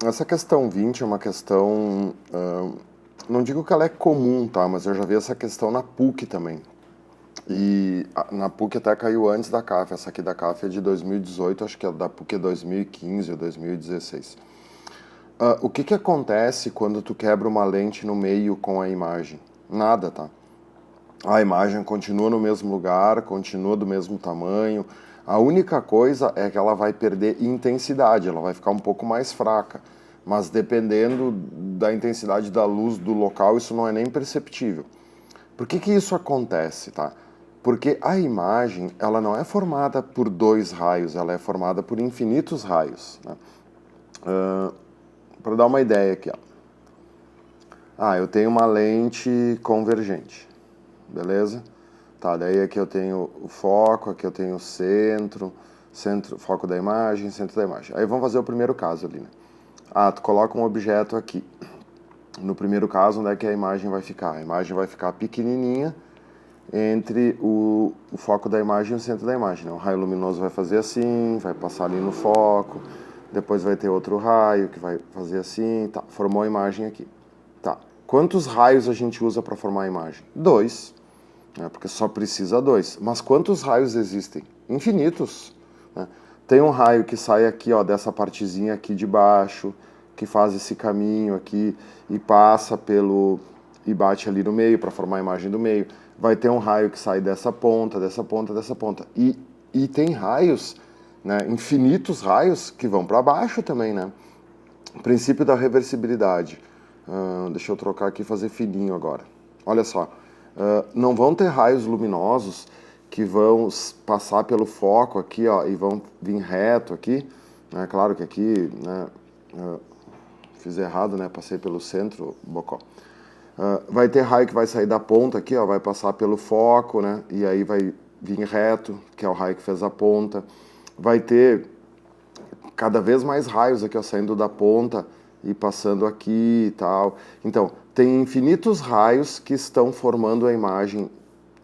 Essa questão 20 é uma questão, não digo que ela é comum, tá? Mas eu já vi essa questão na PUC também. E na PUC até caiu antes da CAF. Essa aqui da CAF é de 2018, acho que a da PUC é 2015 ou 2016. O que acontece quando tu quebra uma lente no meio com a imagem? Nada, tá? A imagem continua no mesmo lugar, continua do mesmo tamanho. A única coisa é que ela vai perder intensidade, ela vai ficar um pouco mais fraca. Mas dependendo da intensidade da luz do local, isso não é nem perceptível. Por que isso acontece, tá? Porque a imagem, ela não é formada por dois raios, ela é formada por infinitos raios, né? Para dar uma ideia aqui, ó. Eu tenho uma lente convergente, beleza? Tá, daí aqui eu tenho o foco, aqui eu tenho o centro, foco da imagem, centro da imagem. Aí vamos fazer o primeiro caso ali, né? Tu coloca um objeto aqui. No primeiro caso, onde é que a imagem vai ficar? A imagem vai ficar pequenininha entre o foco da imagem e o centro da imagem, né? O raio luminoso vai fazer assim, vai passar ali no foco, depois vai ter outro raio que vai fazer assim, tá, formou a imagem aqui. Tá. Quantos raios a gente usa para formar a imagem? Dois, né? Porque só precisa dois. Mas quantos raios existem? Infinitos, né? Tem um raio que sai aqui, ó, dessa partezinha aqui de baixo, que faz esse caminho aqui e passa e bate ali no meio para formar a imagem do meio. Vai ter um raio que sai dessa ponta, dessa ponta, dessa ponta. E tem raios, né, infinitos raios que vão para baixo também, né? Princípio da reversibilidade. Deixa eu trocar aqui e fazer fininho agora. Olha só, não vão ter raios luminosos que vão passar pelo foco aqui, ó, e vão vir reto aqui, né? Claro que aqui, né, fiz errado, né? Passei pelo centro, bocó. Vai ter raio que vai sair da ponta aqui, ó, vai passar pelo foco, né? E aí vai vir reto, que é o raio que fez a ponta. Vai ter cada vez mais raios aqui, ó, saindo da ponta e passando aqui e tal. Então, tem infinitos raios que estão formando a imagem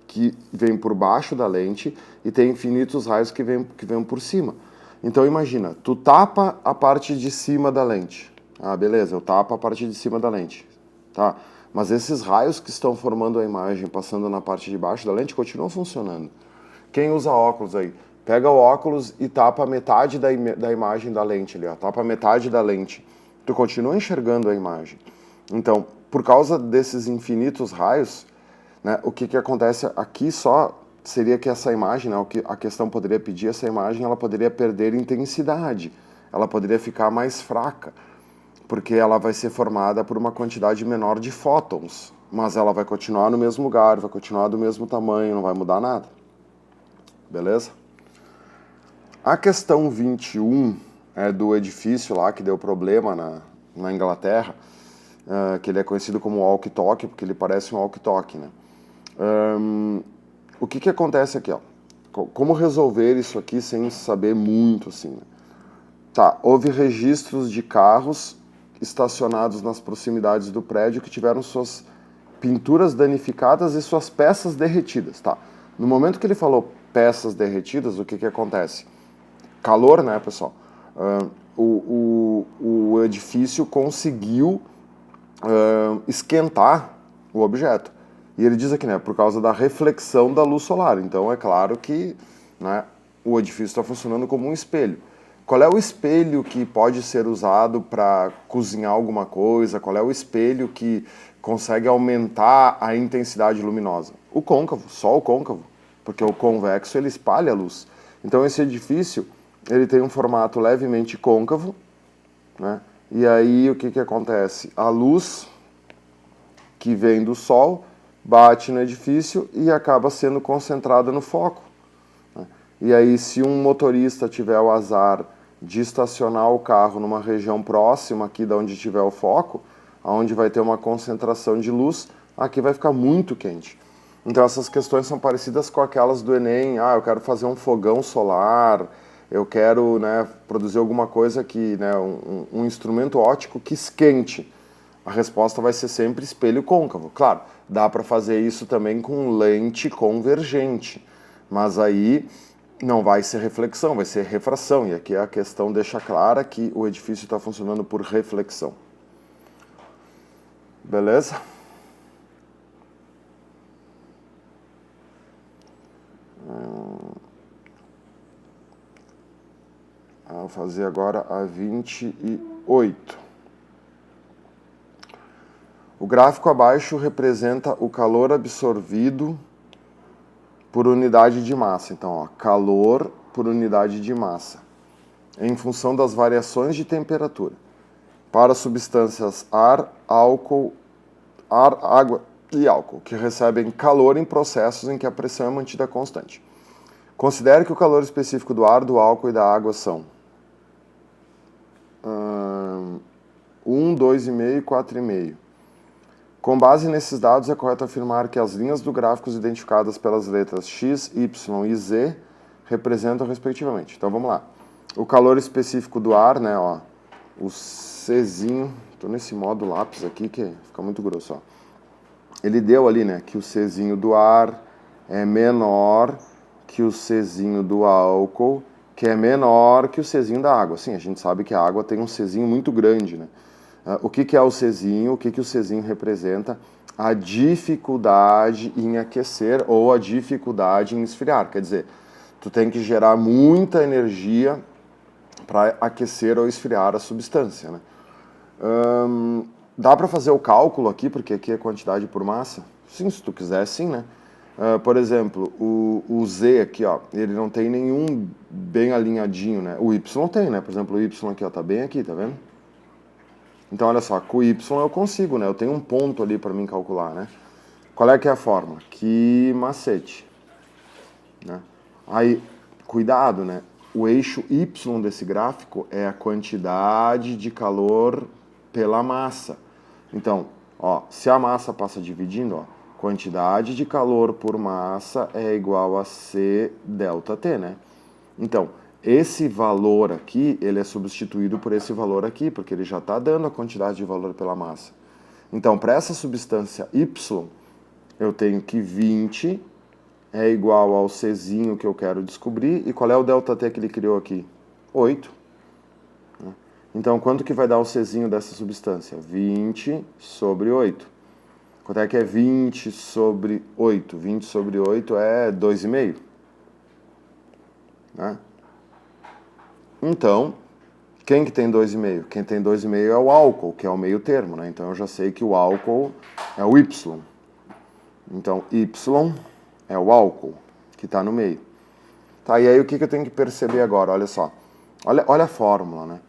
que vem por baixo da lente e tem infinitos raios que vêm por cima. Então, imagina, tu tapa a parte de cima da lente. Beleza, eu tapo a parte de cima da lente. Tá? Mas esses raios que estão formando a imagem, passando na parte de baixo da lente, continuam funcionando. Quem usa óculos aí? Pega o óculos e tapa metade da imagem da lente ali, ó. Tapa metade da lente. Tu continua enxergando a imagem. Então, por causa desses infinitos raios, né, o que acontece aqui só seria que essa imagem, né, o que a questão poderia pedir, essa imagem ela poderia perder intensidade, ela poderia ficar mais fraca, porque ela vai ser formada por uma quantidade menor de fótons, mas ela vai continuar no mesmo lugar, vai continuar do mesmo tamanho, não vai mudar nada. Beleza? A questão 21 é do edifício lá que deu problema na Inglaterra, que ele é conhecido como walkie-talkie, porque ele parece um walkie-talkie, né? O que acontece aqui, ó? Como resolver isso aqui sem saber muito, assim, né? Tá, houve registros de carros estacionados nas proximidades do prédio que tiveram suas pinturas danificadas e suas peças derretidas, tá? No momento que ele falou peças derretidas, o que acontece? Calor, né, pessoal? O edifício conseguiu esquentar o objeto. E ele diz aqui, né, por causa da reflexão da luz solar. Então, é claro que, né, o edifício está funcionando como um espelho. Qual é o espelho que pode ser usado para cozinhar alguma coisa? Qual é o espelho que consegue aumentar a intensidade luminosa? O côncavo, só o côncavo, porque o convexo ele espalha a luz. Então esse edifício ele tem um formato levemente côncavo, né? E aí o que acontece? A luz que vem do sol bate no edifício e acaba sendo concentrada no foco. E aí, se um motorista tiver o azar de estacionar o carro numa região próxima aqui de onde tiver o foco, onde vai ter uma concentração de luz, aqui vai ficar muito quente. Então essas questões são parecidas com aquelas do Enem. Eu quero fazer um fogão solar, eu quero, né, produzir alguma coisa que, né, um instrumento óptico que esquente. A resposta vai ser sempre espelho côncavo. Claro, dá para fazer isso também com lente convergente, mas aí não vai ser reflexão, vai ser refração. E aqui a questão deixa clara que o edifício está funcionando por reflexão. Beleza? Vou fazer agora a 28. O gráfico abaixo representa o calor absorvido por unidade de massa. Então, ó, calor por unidade de massa, em função das variações de temperatura, para substâncias ar, água e álcool, que recebem calor em processos em que a pressão é mantida constante. Considere que o calor específico do ar, do álcool e da água são 1, 2,5 e 4,5. Com base nesses dados, é correto afirmar que as linhas do gráfico identificadas pelas letras X, Y e Z representam respectivamente. Então vamos lá. O calor específico do ar, né, ó, o Czinho, estou nesse modo lápis aqui que fica muito grosso, ó. Ele deu ali, né, que o Czinho do ar é menor que o Czinho do álcool, que é menor que o Czinho da água. Sim, a gente sabe que a água tem um Czinho muito grande, né? O que é o Czinho? O que o Czinho representa? A dificuldade em aquecer ou a dificuldade em esfriar. Quer dizer, tu tem que gerar muita energia para aquecer ou esfriar a substância, né? Dá para fazer o cálculo aqui, porque aqui é quantidade por massa? Sim, se tu quiser, sim, né? Por exemplo, o Z aqui, ó, ele não tem nenhum bem alinhadinho, né? O Y tem, né? Por exemplo, o Y aqui, ó, tá bem aqui, tá vendo? Então, olha só, com o Y eu consigo, né? Eu tenho um ponto ali para mim calcular, né? Qual é que é a fórmula? Que macete, né? Aí, cuidado, né? O eixo Y desse gráfico é a quantidade de calor pela massa. Então, ó, se a massa passa dividindo, ó, quantidade de calor por massa é igual a C delta T, né? Então, esse valor aqui, ele é substituído por esse valor aqui, porque ele já está dando a quantidade de valor pela massa. Então, para essa substância Y, eu tenho que 20 é igual ao Czinho que eu quero descobrir. E qual é o ΔT que ele criou aqui? 8. Então, quanto que vai dar o Czinho dessa substância? 20 sobre 8. Quanto é que é 20 sobre 8? 20 sobre 8 é 2,5. Né? Então, quem que tem 2,5? Quem tem 2,5 é o álcool, que é o meio termo, né? Então eu já sei que o álcool é o Y. Então, Y é o álcool, que está no meio. Tá, e aí o que eu tenho que perceber agora? Olha só. Olha a fórmula, né?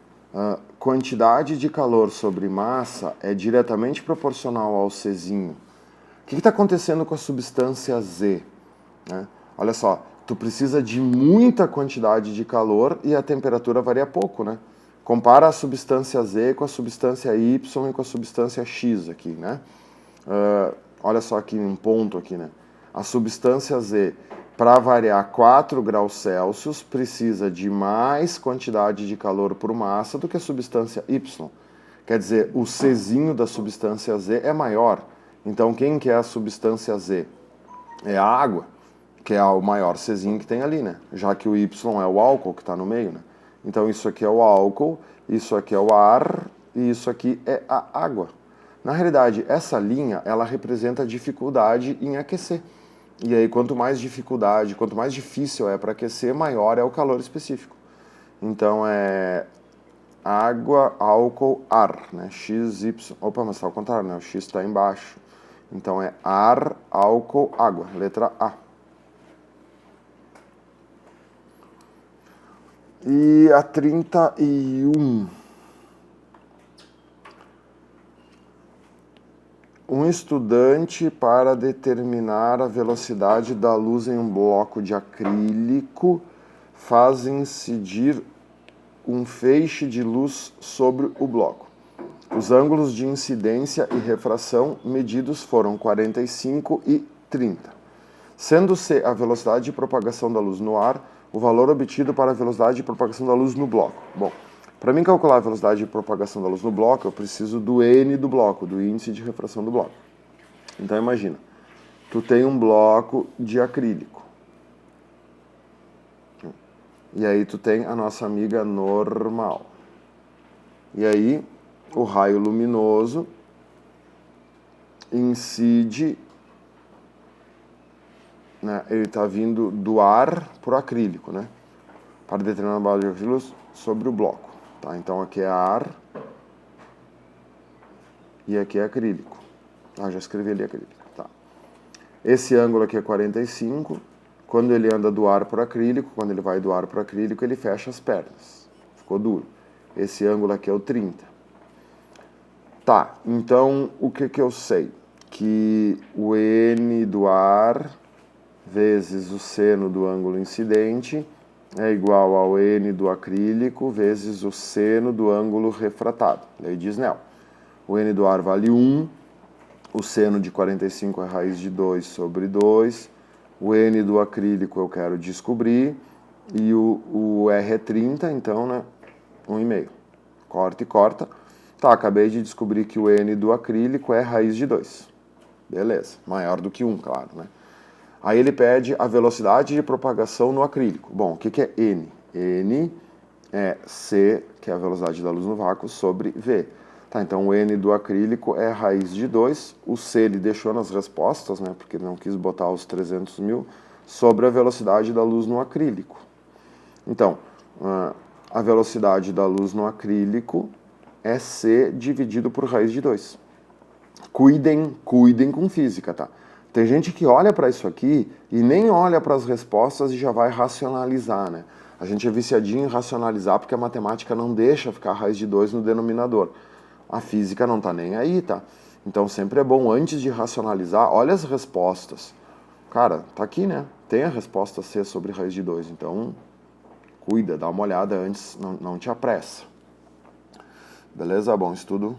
Quantidade de calor sobre massa é diretamente proporcional ao Czinho. O que está acontecendo com a substância Z? Né? Olha só, tu precisa de muita quantidade de calor e a temperatura varia pouco, né? Compara a substância Z com a substância Y e com a substância X aqui, né? Olha só aqui um ponto aqui, né? A substância Z, para variar 4 graus Celsius, precisa de mais quantidade de calor por massa do que a substância Y. Quer dizer, o Czinho da substância Z é maior. Então, quem que é a substância Z? É a água, que é o maior Czinho que tem ali, né? Já que o Y é o álcool que está no meio, né? Então, isso aqui é o álcool, isso aqui é o ar e isso aqui é a água. Na realidade, essa linha, ela representa a dificuldade em aquecer. E aí, quanto mais dificuldade, quanto mais difícil é para aquecer, maior é o calor específico. Então, é água, álcool, ar, né? X, Y... Opa, mas está ao contrário, né? O X está embaixo. Então, é ar, álcool, água. Letra A. E a 31. Um estudante, para determinar a velocidade da luz em um bloco de acrílico, faz incidir um feixe de luz sobre o bloco. Os ângulos de incidência e refração medidos foram 45 e 30. Sendo C a velocidade de propagação da luz no ar, o valor obtido para a velocidade de propagação da luz no bloco. Bom, para mim calcular a velocidade de propagação da luz no bloco, eu preciso do N do bloco, do índice de refração do bloco. Então imagina, tu tem um bloco de acrílico. E aí tu tem a nossa amiga normal. E aí o raio luminoso incide, né? Ele está vindo do ar para o acrílico, né? Para determinada bala de acrílico sobre o bloco. Tá? Então aqui é ar e aqui é acrílico. Ah, já escrevi ali acrílico. Tá. Esse ângulo aqui é 45. Quando ele anda do ar para o acrílico, quando ele vai do ar para o acrílico, ele fecha as pernas. Ficou duro. Esse ângulo aqui é o 30. Tá, então o que eu sei? Que o N do ar vezes o seno do ângulo incidente é igual ao N do acrílico vezes o seno do ângulo refratado. Lei de Snell. O N do ar vale 1, o seno de 45 é raiz de 2 sobre 2, o N do acrílico eu quero descobrir, e o R é 30, então, né, 1,5. Corta e corta. Tá, acabei de descobrir que o N do acrílico é raiz de 2. Beleza, maior do que 1, claro, né? Aí ele pede a velocidade de propagação no acrílico. Bom, o que é N? N é C, que é a velocidade da luz no vácuo, sobre V. Tá, então o N do acrílico é raiz de 2. O C ele deixou nas respostas, né, porque ele não quis botar os 300 mil, sobre a velocidade da luz no acrílico. Então, a velocidade da luz no acrílico é C dividido por raiz de 2. Cuidem com física, tá? Tem gente que olha para isso aqui e nem olha para as respostas e já vai racionalizar, né? A gente é viciadinho em racionalizar porque a matemática não deixa ficar raiz de 2 no denominador. A física não tá nem aí, tá? Então sempre é bom, antes de racionalizar, olha as respostas. Cara, tá aqui, né? Tem a resposta C sobre raiz de 2, então cuida, dá uma olhada antes, não te apressa. Beleza? Bom estudo.